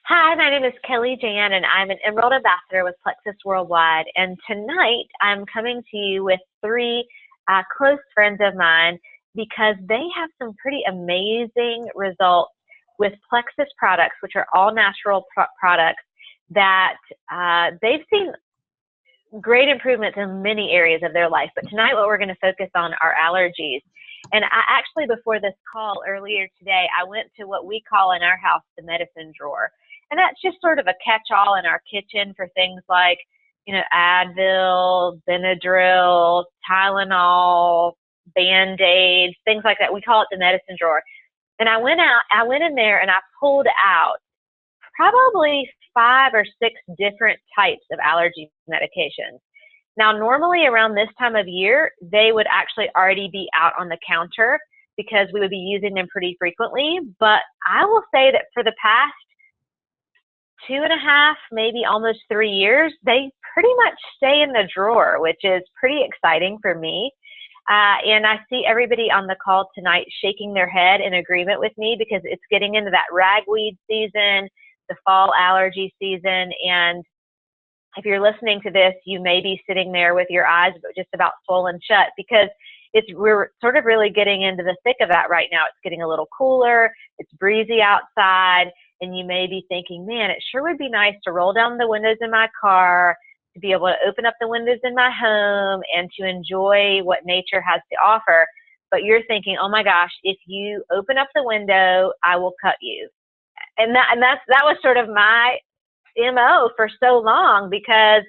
Hi, my name is Kelly Jan, and I'm an Emerald Ambassador with Plexus Worldwide. And tonight I'm coming to you with three close friends of mine because they have some pretty amazing results with Plexus products, which are all natural products that they've seen great improvements in many areas of their life. But tonight, what we're going to focus on are allergies. And I actually, before this call earlier today, I went to what we call in our house the medicine drawer. And that's just sort of a catch-all in our kitchen for things like, Advil, Benadryl, Tylenol, Band-Aids, things like that. We call it the medicine drawer. And I went in there and I pulled out probably 5 or 6 different types of allergy medications. Now, normally around this time of year, they would actually already be out on the counter because we would be using them pretty frequently. But I will say that for the past 2.5, maybe almost 3 years, they pretty much stay in the drawer, which is pretty exciting for me. And I see everybody on the call tonight shaking their head in agreement with me because it's getting into that ragweed season, the fall allergy season. And if you're listening to this, you may be sitting there with your eyes just about swollen shut because we're sort of really getting into the thick of that right now. It's getting a little cooler. It's breezy outside. And you may be thinking, man, it sure would be nice to roll down the windows in my car, to be able to open up the windows in my home and to enjoy what nature has to offer. But you're thinking, oh my gosh, if you open up the window, I will cut you. And that was sort of my MO for so long because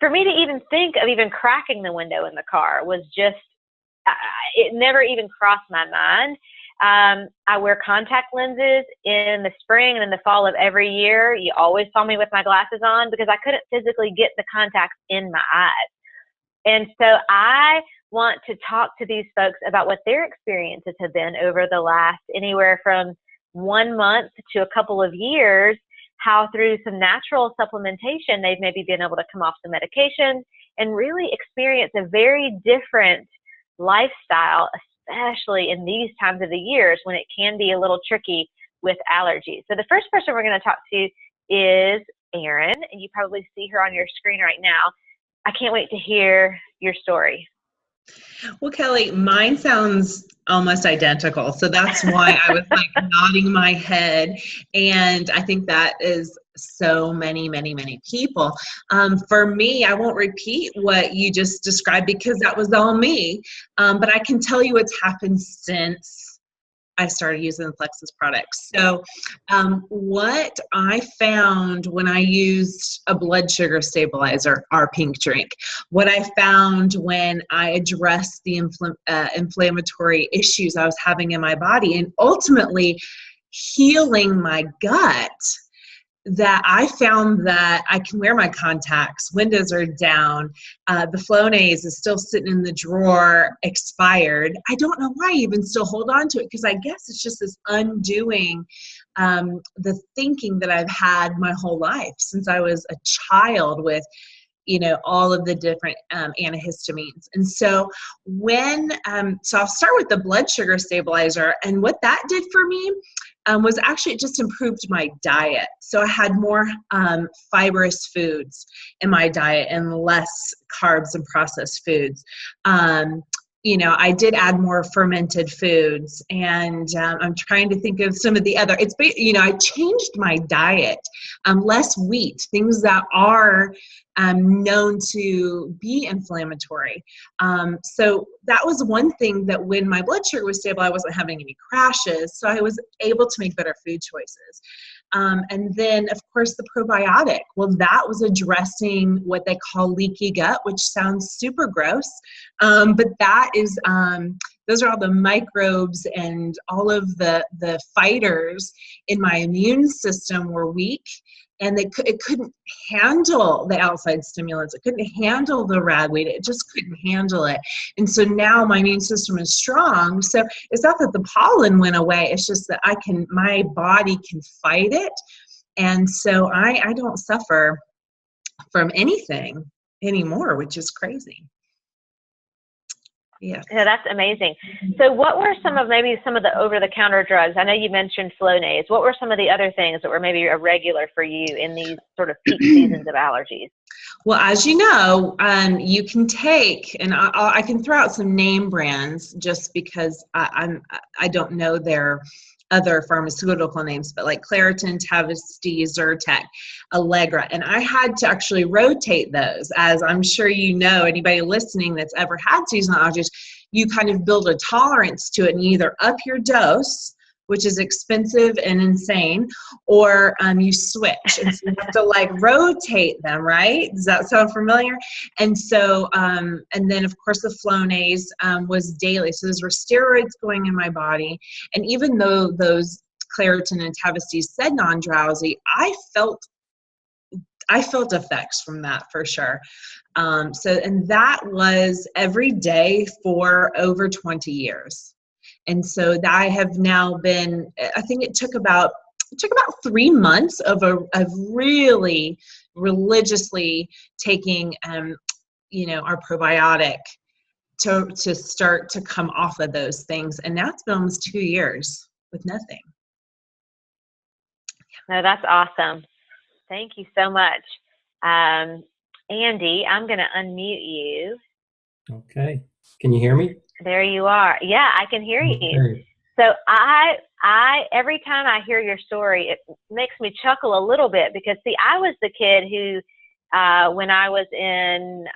for me to even think of even cracking the window in the car was just, it never even crossed my mind. I wear contact lenses in the spring and in the fall of every year. You always saw me with my glasses on because I couldn't physically get the contacts in my eyes. And so I want to talk to these folks about what their experiences have been over the last anywhere from 1 month to a couple of years, how through some natural supplementation, they've maybe been able to come off the medication and really experience a very different lifestyle, especially in these times of the years when it can be a little tricky with allergies. So the first person we're going to talk to is Erin, and you probably see her on your screen right now. I can't wait to hear your story. Well, Kelly, mine sounds almost identical. So that's why I was like nodding my head. And I think that is so many, many, many people. For me, I won't repeat what you just described because that was all me. But I can tell you what's happened since I started using the Plexus products. So what I found when I used a blood sugar stabilizer, our pink drink, what I found when I addressed the inflammatory issues I was having in my body and ultimately healing my gut, that I found that I can wear my contacts, windows are down, the Flonase is still sitting in the drawer, expired. I don't know why I even still hold on to it because I guess it's just this undoing the thinking that I've had my whole life since I was a child with all of the different antihistamines. And so so I'll start with the blood sugar stabilizer. And what that did for me was actually it just improved my diet. So I had more fibrous foods in my diet and less carbs and processed foods. I did add more fermented foods, and I'm trying to think of some of the other. I changed my diet, less wheat, things that are known to be inflammatory. So that was one thing that when my blood sugar was stable, I wasn't having any crashes. So I was able to make better food choices. And then, of course, the probiotic. Well, that was addressing what they call leaky gut, which sounds super gross. But that is, those are all the microbes and all of the fighters in my immune system were weak. And it couldn't handle the outside stimulants. It couldn't handle the ragweed. It just couldn't handle it. And so now my immune system is strong. So it's not that the pollen went away. It's just that my body can fight it. And so I don't suffer from anything anymore, which is crazy. Yes. Yeah, that's amazing. So what were some of the over-the-counter drugs? I know you mentioned Flonase. What were some of the other things that were maybe a regular for you in these sort of peak seasons of allergies? Well, as you know, you can take, and I can throw out some name brands just because I don't know their other pharmaceutical names, but like Claritin, Tavasty, Zyrtec, Allegra, and I had to actually rotate those, as I'm sure you know, anybody listening that's ever had seasonal allergies, you kind of build a tolerance to it and you either up your dose, which is expensive and insane, or you switch. And so you have to like rotate them, right? Does that sound familiar? And so, and then of course the Flonase was daily. So those were steroids going in my body. And even though those Claritin and Tavasty said non-drowsy, I felt effects from that for sure. And that was every day for over 20 years. And so I have now been, I think it took about 3 months of really religiously taking, our probiotic to start to come off of those things. And now it's been almost 2 years with nothing. No, that's awesome. Thank you so much. Andy, I'm going to unmute you. Okay. Can you hear me? There you are. Yeah, I can hear you. Okay. So I every time I hear your story, it makes me chuckle a little bit because see, I was the kid who, when I was in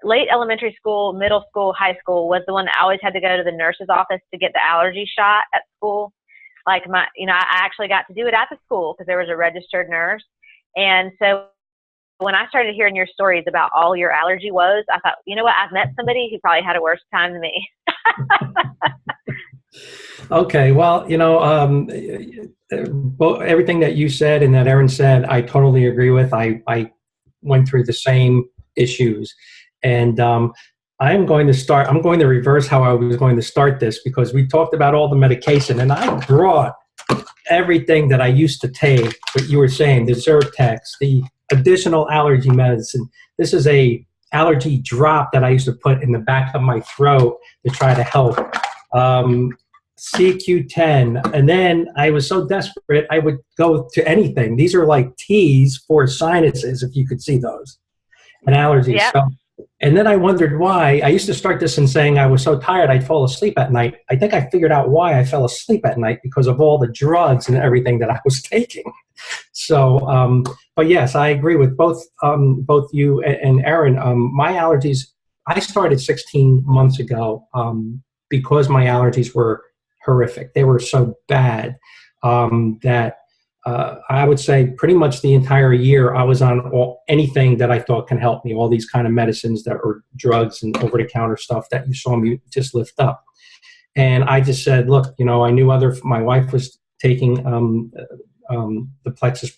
late elementary school, middle school, high school, was the one that always had to go to the nurse's office to get the allergy shot at school. Like I actually got to do it at the school because there was a registered nurse. And so when I started hearing your stories about all your allergy woes, I thought, you know what? I've met somebody who probably had a worse time than me. Okay. Well, everything that you said and that Erin said, I totally agree with. I went through the same issues. And I'm going to reverse how I was going to start this because we talked about all the medication and I brought everything that I used to take, what you were saying, the Zyrtex, the additional allergy medicine. This is a allergy drop that I used to put in the back of my throat to try to help. CQ10. And then I was so desperate, I would go to anything. These are like teas for sinuses, if you could see those, and allergies. Yep. So, and then I wondered why. I used to start this in saying I was so tired I'd fall asleep at night. I think I figured out why I fell asleep at night because of all the drugs and everything that I was taking. So, but yes, I agree with both you and Erin. My allergies, I started 16 months ago because my allergies were horrific. They were so bad that I would say pretty much the entire year I was on anything that I thought can help me, all these kind of medicines that were drugs and over-the-counter stuff that you saw me just lift up. And I just said, look, I knew my wife was taking the Plexus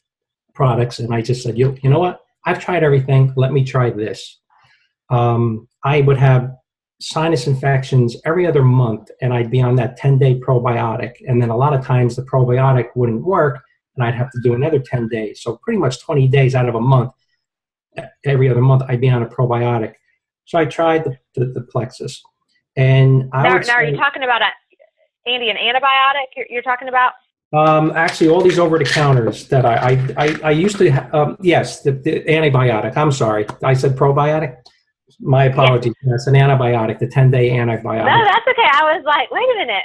products, and I just said, you know what? I've tried everything. Let me try this. I would have sinus infections every other month, and I'd be on that 10-day probiotic. And then a lot of times the probiotic wouldn't work, and I'd have to do another 10 days. So pretty much 20 days out of a month, every other month, I'd be on a probiotic. So I tried the Plexus. And now are you talking about, Andy, an antibiotic you're talking about? Actually, all these over-the-counters that I used to, yes, the antibiotic. I'm sorry. I said probiotic. My apologies. Yes, an antibiotic, the 10-day antibiotic. No, that's okay. I was like, wait a minute.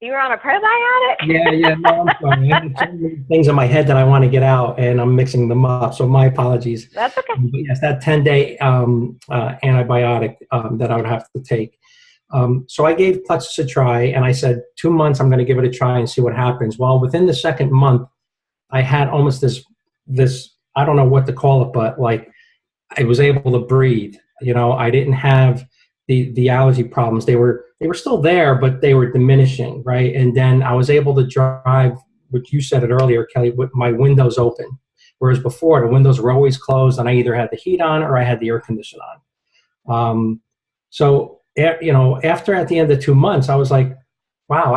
You were on a probiotic? Yeah. No, I'm sorry. I have so many things in my head that I want to get out, and I'm mixing them up. So my apologies. That's okay. But yes, that 10-day antibiotic that I would have to take. So I gave Plexus a try, and I said, 2 months, I'm going to give it a try and see what happens. Well, within the second month, I had almost this, I don't know what to call it, but like I was able to breathe. I didn't have the allergy problems. They were still there, but they were diminishing, right? And then I was able to drive, what you said it earlier, Kelly, with my windows open. Whereas before, the windows were always closed, and I either had the heat on or I had the air conditioner on. So after at the end of 2 months, I was like, wow,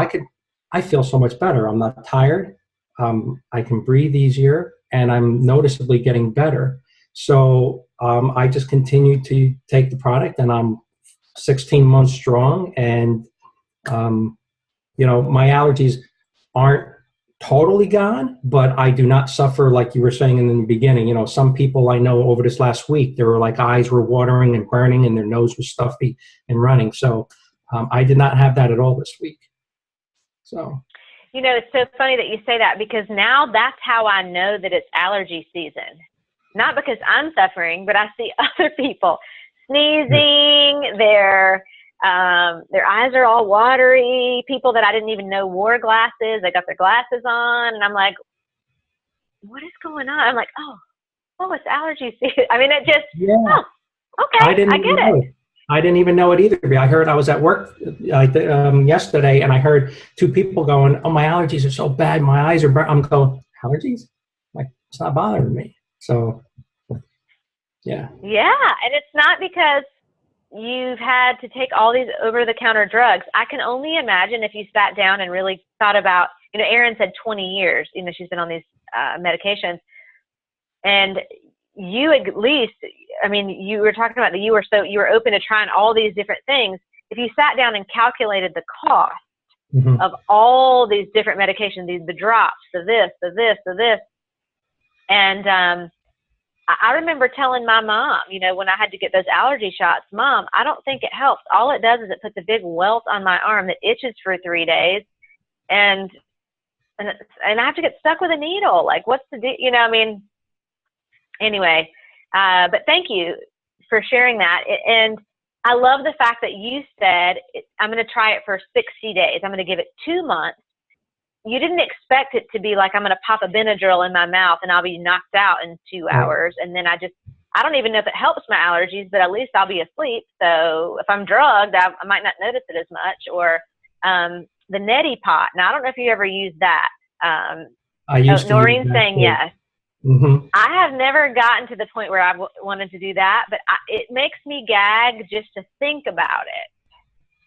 I feel so much better. I'm not tired. I can breathe easier, and I'm noticeably getting better. So I just continued to take the product, and I'm 16 months strong, and my allergies aren't totally gone, but I do not suffer like you were saying in the beginning. Some people I know over this last week, they were like eyes were watering and burning and their nose was stuffy and running. So I did not have that at all this week. So, it's so funny that you say that, because now that's how I know that it's allergy season. Not because I'm suffering, but I see other people sneezing, their eyes are all watery, people that I didn't even know wore glasses, they got their glasses on, and I'm like, what is going on? I'm like, oh, it's allergy season. I mean, it just, okay, I get it. I didn't even know it either. I was at work yesterday, and I heard two people going, "Oh, my allergies are so bad, my eyes are burnt." I'm going, allergies? Like, it's not bothering me. So, yeah. Yeah, and it's not because you've had to take all these over-the-counter drugs. I can only imagine if you sat down and really thought about, Erin said 20 years, she's been on these medications. And you at least, you were talking about that you were open to trying all these different things. If you sat down and calculated the cost of all these different medications, the drops, the this, and I remember telling my mom, when I had to get those allergy shots, Mom, I don't think it helps. All it does is it puts a big welt on my arm that itches for 3 days, and I have to get stuck with a needle. Like, what's the deal? Anyway, but thank you for sharing that. And I love the fact that you said, I'm going to try it for 60 days. I'm going to give it 2 months. You didn't expect it to be like, I'm going to pop a Benadryl in my mouth and I'll be knocked out in 2 hours. And then I don't even know if it helps my allergies, but at least I'll be asleep. So if I'm drugged, I might not notice it as much. Or the neti pot. Now, I don't know if you ever used that. I used to. Noreen's saying yes. Mm-hmm. I have never gotten to the point where I wanted to do that, but it makes me gag just to think about it.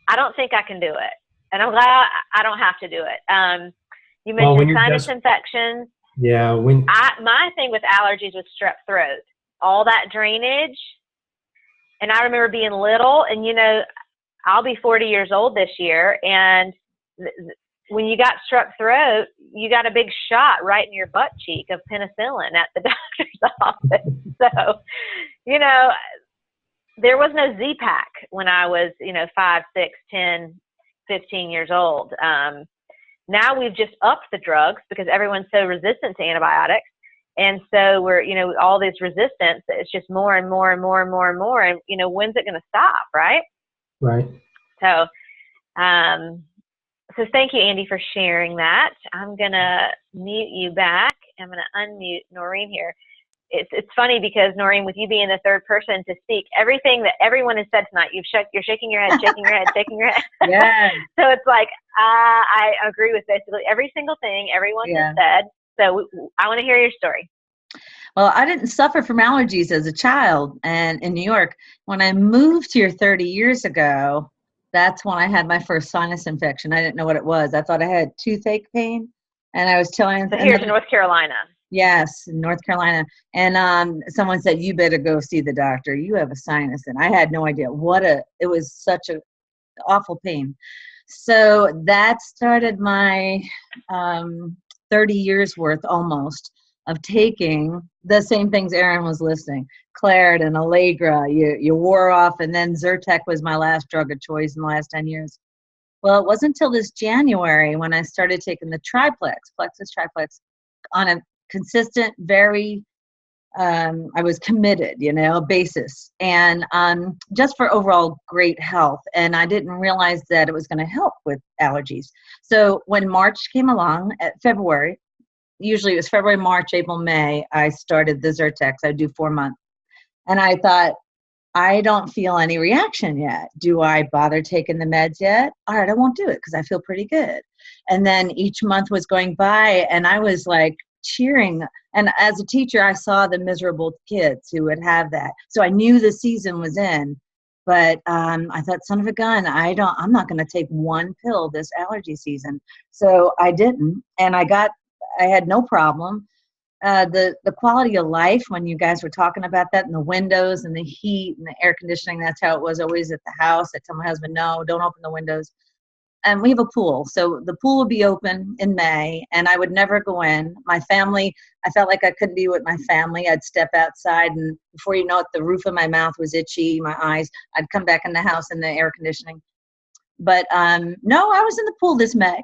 I don't think I can do it, and I'm glad I don't have to do it. You mentioned sinus infections. Yeah. My thing with allergies was strep throat, all that drainage. And I remember being little, and I'll be 40 years old this year, and when you got strep throat, you got a big shot right in your butt cheek of penicillin at the doctor's office. So, there was no Z-Pack when I was, 5, 6, 10, 15 years old. Now we've just upped the drugs because everyone's so resistant to antibiotics. And so we're, all this resistance, it's just more and more and more and more and more. And, when's it going to stop, right? Right. So, so thank you, Andy, for sharing that. I'm going to mute you back. I'm going to unmute Noreen here. It's funny because, Noreen, with you being the third person to speak, everything that everyone has said tonight, you're shaking your head, shaking your head, shaking your head. Yeah. So it's like, I agree with basically every single thing everyone has said. So I want to hear your story. Well, I didn't suffer from allergies as a child, and in New York, when I moved here 30 years ago, that's when I had my first sinus infection. I didn't know what it was. I thought I had toothache pain, and I was telling. So here's in North Carolina. Yes, in North Carolina, and someone said, "You better go see the doctor. You have a sinus," and I had no idea it was such a awful pain. So that started my 30 years worth almost of taking the same things Erin was listing, Claret and Allegra. You wore off, and then Zyrtec was my last drug of choice in the last 10 years. Well, it wasn't until this January when I started taking the Plexus Triplex, on a consistent, very, I was committed, basis, and just for overall great health. And I didn't realize that it was going to help with allergies. So when March came along, at February, usually it was February, March, April, May, I started the Zyrtec. I do 4 months. And I thought, I don't feel any reaction yet. Do I bother taking the meds yet? All right, I won't do it because I feel pretty good. And then each month was going by, and I was like cheering. And as a teacher, I saw the miserable kids who would have that. So I knew the season was in. But I thought, son of a gun, I'm not going to take one pill this allergy season. So I didn't, and I had no problem. the quality of life when you guys were talking about that, and the windows and the heat and the air conditioning. That's how it was always at the house. I tell my husband, no, don't open the windows. And we have a pool, so the pool would be open in May, and I would never go in. My family, I felt like I couldn't be with my family. I'd step outside, and before you know it, the roof of my mouth was itchy, my eyes. I'd come back in the house in the air conditioning. But no, I was in the pool this May.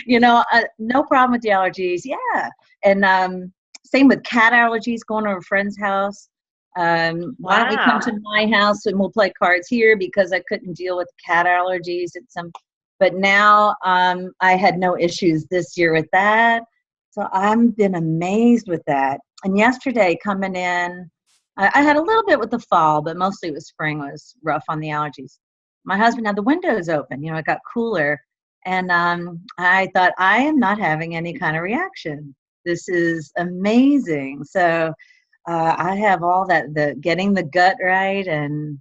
No problem with the allergies. Yeah, and same with cat allergies. Going to a friend's house. Why don't we come to my house and we'll play cards here, because I couldn't deal with cat allergies at some. But now I had no issues this year with that. So I've been amazed with that. And yesterday coming in, I had a little bit with the fall, but mostly it was spring was rough on the allergies. My husband had the windows open, it got cooler. And I thought, I am not having any kind of reaction. This is amazing. So I have all that, getting the gut right, and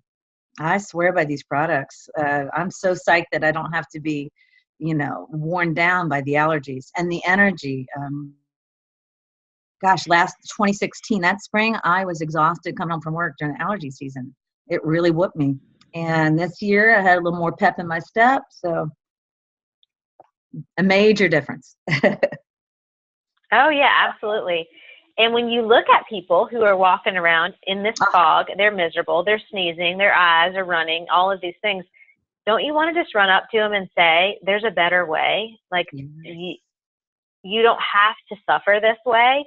I swear by these products. I'm so psyched that I don't have to be, worn down by the allergies and the energy. Last 2016, that spring, I was exhausted coming home from work during the allergy season. It really whooped me. And this year, I had a little more pep in my step. So a major difference. Oh, yeah, absolutely. And when you look at people who are walking around in this fog, they're miserable, they're sneezing, their eyes are running, all of these things. Don't you want to just run up to them and say, there's a better way? Like, you don't have to suffer this way,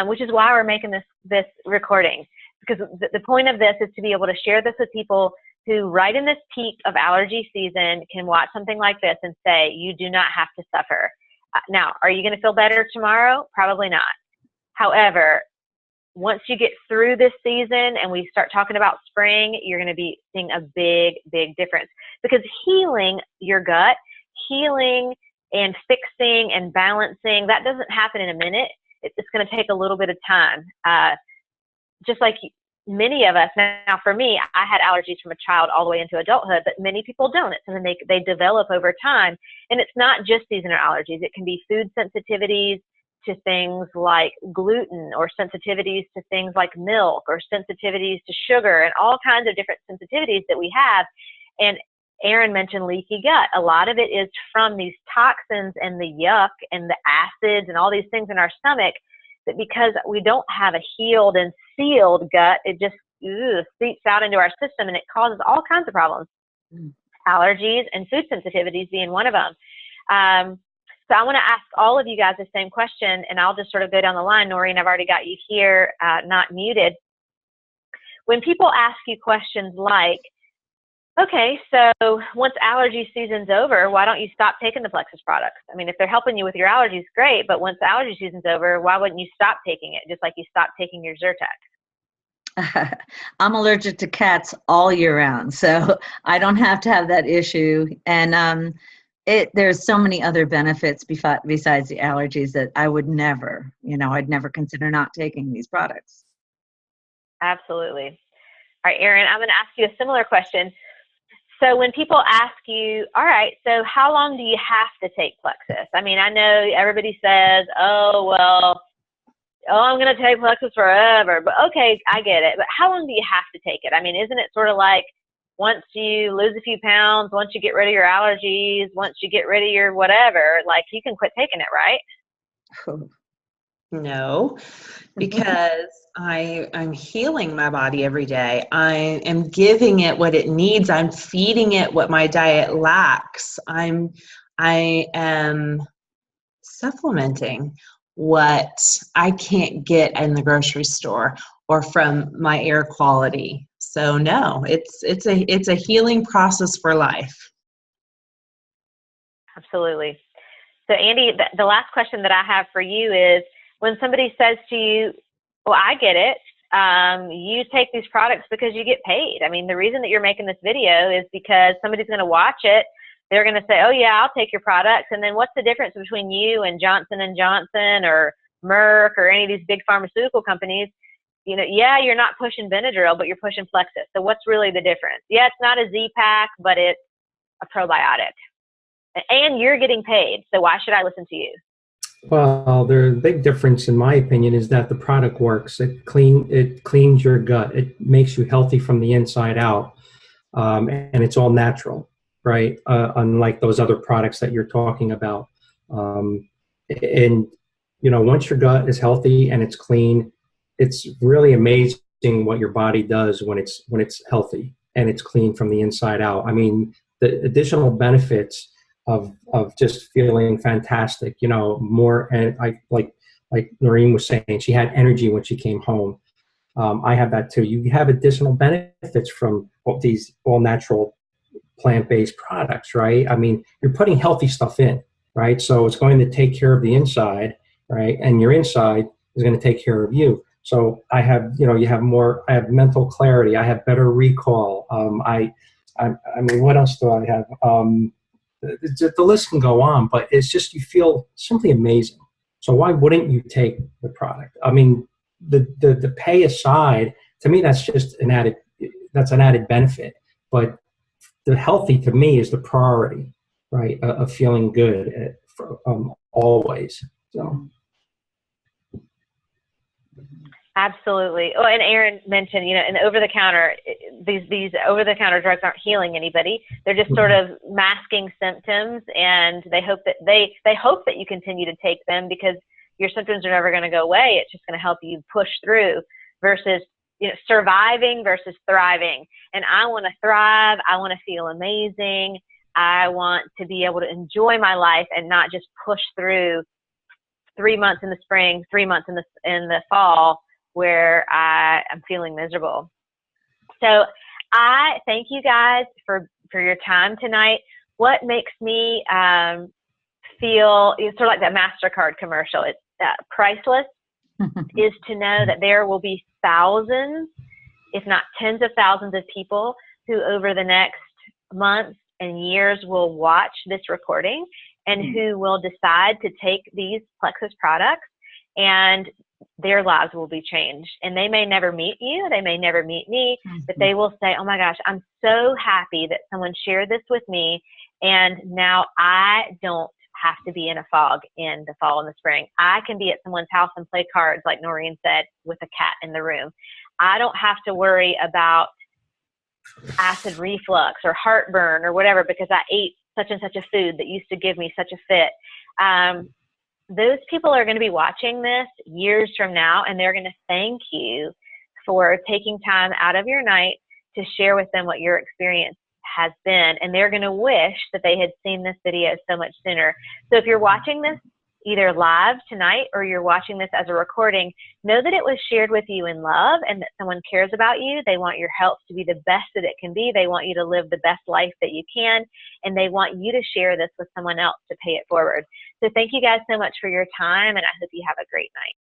which is why we're making this recording. Because the point of this is to be able to share this with people who, right in this peak of allergy season, can watch something like this and say, you do not have to suffer. Now, are you going to feel better tomorrow? Probably not. However, once you get through this season and we start talking about spring, you're going to be seeing a big, big difference. Because healing your gut, healing and fixing and balancing, that doesn't happen in a minute. It's going to take a little bit of time. Just like many of us, now for me, I had allergies from a child all the way into adulthood, but many people don't. It's something they develop over time. And it's not just seasonal allergies. It can be food sensitivities to things like gluten, or sensitivities to things like milk, or sensitivities to sugar, and all kinds of different sensitivities that we have. And Erin mentioned leaky gut. A lot of it is from these toxins and the yuck and the acids and all these things in our stomach, that because we don't have a healed and sealed gut, it just seeps out into our system, and it causes all kinds of problems. Allergies and food sensitivities being one of them. So I want to ask all of you guys the same question, and I'll just sort of go down the line. Noreen, I've already got you here, not muted. When people ask you questions like, okay, so once allergy season's over, why don't you stop taking the Plexus products? I mean, if they're helping you with your allergies, great, but once the allergy season's over, why wouldn't you stop taking it, just like you stopped taking your Zyrtec? I'm allergic to cats all year round, so I don't have to have that issue. And there's so many other benefits besides the allergies that I would never, I'd never consider not taking these products. Absolutely. All right, Erin, I'm going to ask you a similar question. So when people ask you, all right, so how long do you have to take Plexus? I mean, I know everybody says, I'm going to take Plexus forever. But okay, I get it. But how long do you have to take it? I mean, isn't it sort of like, once you lose a few pounds, once you get rid of your allergies, once you get rid of your whatever, like, you can quit taking it, right? No, because I'm healing my body every day. I am giving it what it needs. I'm feeding it what my diet lacks. I am supplementing what I can't get in the grocery store or from my air quality. So no, it's a healing process for life. Absolutely. So Andy, the last question that I have for you is, when somebody says to you, well, I get it, you take these products because you get paid. I mean, the reason that you're making this video is because somebody's going to watch it. They're going to say, oh yeah, I'll take your products. And then what's the difference between you and Johnson & Johnson or Merck or any of these big pharmaceutical companies? Yeah, you're not pushing Benadryl, but you're pushing Plexus. So what's really the difference? Yeah, it's not a Z-Pack, but it's a probiotic. And you're getting paid. So why should I listen to you? Well, the big difference, in my opinion, is that the product works. It cleans your gut. It makes you healthy from the inside out, and it's all natural, right? Unlike those other products that you're talking about. Um, and once your gut is healthy and it's clean, it's really amazing what your body does when it's healthy and it's clean from the inside out. I mean, the additional benefits of just feeling fantastic, more. And I like Noreen was saying, she had energy when she came home. I have that too. You have additional benefits from all these all natural plant-based products, right? I mean, you're putting healthy stuff in, right? So it's going to take care of the inside, right? And your inside is going to take care of you. So you have more, I have mental clarity. I have better recall. I mean, what else do I have? The list can go on, but it's just, you feel simply amazing. So why wouldn't you take the product? I mean, the pay aside, to me, that's an added benefit. But the healthy to me is the priority, right? Of feeling good always. So. Absolutely. Oh, and Aaron mentioned, in over the counter, these over the counter drugs aren't healing anybody. They're just sort of masking symptoms, and they hope that you continue to take them because your symptoms are never going to go away. It's just going to help you push through versus surviving versus thriving. And I want to thrive. I want to feel amazing. I want to be able to enjoy my life and not just push through 3 months in the spring, 3 months in the fall, where I am feeling miserable. So I thank you guys for your time tonight. What makes me feel, it's sort of like that MasterCard commercial, it's priceless, is to know that there will be thousands, if not tens of thousands of people who over the next months and years will watch this recording and who will decide to take these Plexus products, and their lives will be changed. And they may never meet you, they may never meet me, but they will say, oh my gosh, I'm so happy that someone shared this with me, and now I don't have to be in a fog in the fall and the spring. I can be at someone's house and play cards, like Noreen said, with a cat in the room. I don't have to worry about acid reflux or heartburn or whatever because I ate such and such a food that used to give me such a fit. Those people are going to be watching this years from now, and they're going to thank you for taking time out of your night to share with them what your experience has been. And they're going to wish that they had seen this video so much sooner. So if you're watching this either live tonight or you're watching this as a recording, know that it was shared with you in love and that someone cares about you. They want your health to be the best that it can be. They want you to live the best life that you can, and they want you to share this with someone else to pay it forward. So thank you guys so much for your time, and I hope you have a great night.